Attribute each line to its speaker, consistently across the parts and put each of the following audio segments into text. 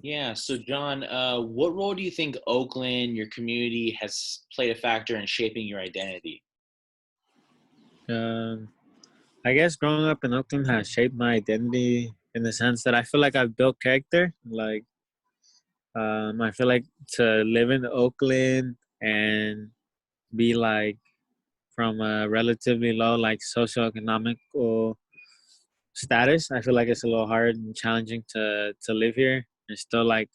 Speaker 1: Yeah. So, John, what role do you think Oakland, your community, has played a factor in shaping your identity?
Speaker 2: Um, I guess growing up in Oakland has shaped my identity in the sense that I feel like I've built character. I feel like to live in Oakland and be like from a relatively low like socioeconomical status, I feel like it's a little hard and challenging to live here and still like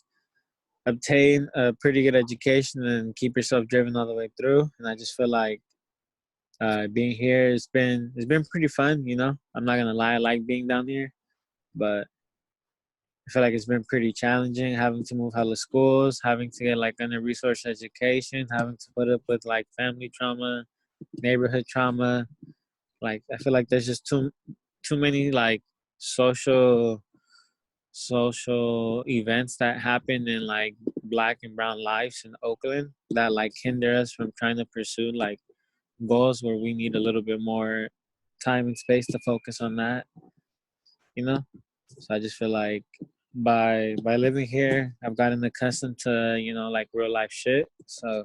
Speaker 2: obtain a pretty good education and keep yourself driven all the way through. And I just feel like being here it's been pretty fun. I'm not gonna lie, I like being down here, but I feel like it's been pretty challenging having to move hella schools, having to get like under resource education, having to put up with like family trauma, neighborhood trauma. Like I feel like there's just too many like social social events that happen in like black and brown lives in Oakland that like hinder us from trying to pursue like goals where we need a little bit more time and space to focus on that, you know? So I just feel like by living here, I've gotten accustomed to, like real life shit. So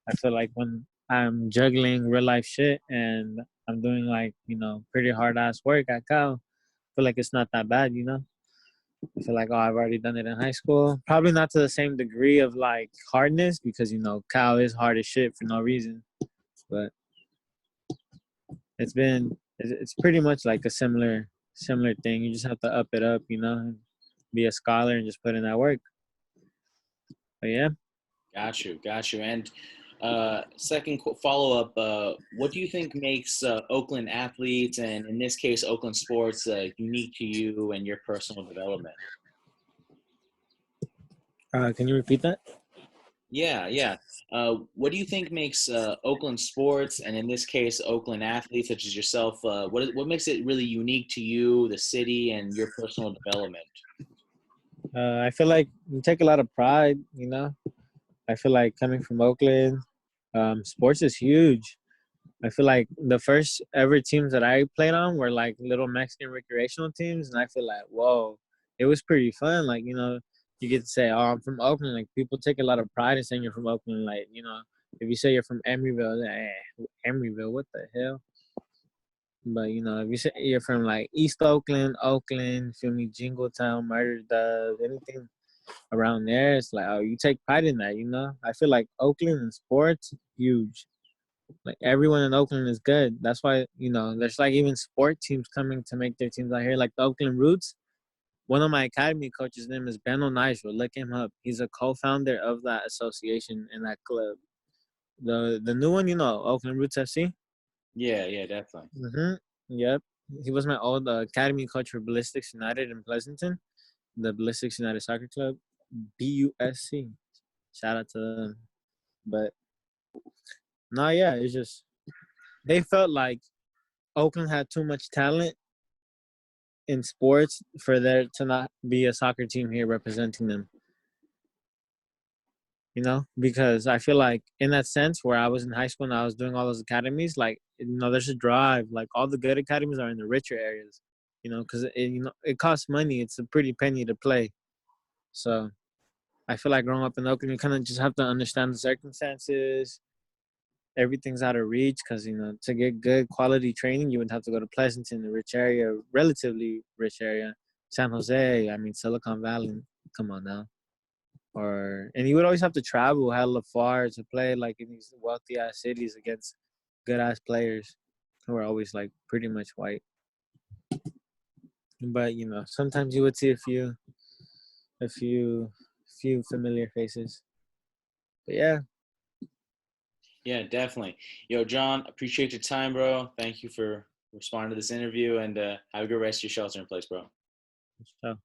Speaker 2: I feel like when I'm juggling real life shit and I'm doing like, pretty hard ass work at Cal, I feel like it's not that bad. I feel like, oh, I've already done it in high school. Probably not to the same degree of like hardness because, Cal is hard as shit for no reason. But it's pretty much like a similar thing. You just have to up it up, and be a scholar and just put in that work. But yeah.
Speaker 1: Got you. And second follow up, what do you think makes Oakland athletes, and in this case, Oakland sports, unique to you and your personal development?
Speaker 2: Can you repeat that?
Speaker 1: Yeah, yeah. What do you think makes Oakland sports, and in this case, Oakland athletes such as yourself, what makes it really unique to you, the city, and your personal development?
Speaker 2: I feel like you take a lot of pride. I feel like coming from Oakland, sports is huge. I feel like the first ever teams that I played on were like little Mexican recreational teams, and I feel like, whoa, it was pretty fun. Like, you get to say, oh, I'm from Oakland. Like, people take a lot of pride in saying you're from Oakland. Like, if you say you're from Emeryville, Emeryville, what the hell? But if you say you're from like East Oakland, Oakland, feel me, Jingletown, Murder Dove, anything around there, it's like, oh, you take pride in that. I feel like Oakland and sports huge. Like everyone in Oakland is good. That's why there's like even sport teams coming to make their teams out here. Like the Oakland Roots. One of my academy coaches' name is Beno Nigel. Look him up. He's a co-founder of that association and that club. The new one, Oakland Roots FC.
Speaker 1: Yeah, yeah, definitely.
Speaker 2: Yep. He was my old academy coach for Ballistics United in Pleasanton, the Ballistics United Soccer Club, BUSC. Shout out to them. But no, yeah, it's just they felt like Oakland had too much talent in sports for there to not be a soccer team here representing them. Because I feel like in that sense where I was in high school and I was doing all those academies, like, there's a drive. Like all the good academies are in the richer areas, because it costs money. It's a pretty penny to play. So I feel like growing up in Oakland, you kind of just have to understand the circumstances. Everything's out of reach because, to get good quality training, you would have to go to Pleasanton, the rich area, relatively rich area. San Jose, I mean, Silicon Valley. Come on now. And you would always have to travel hella far to play like in these wealthy ass cities against good ass players who are always like pretty much white. But sometimes you would see a few familiar faces. But yeah.
Speaker 1: Yeah, definitely. Yo, John, appreciate your time, bro. Thank you for responding to this interview, and have a good rest of your shelter in place, bro.
Speaker 2: So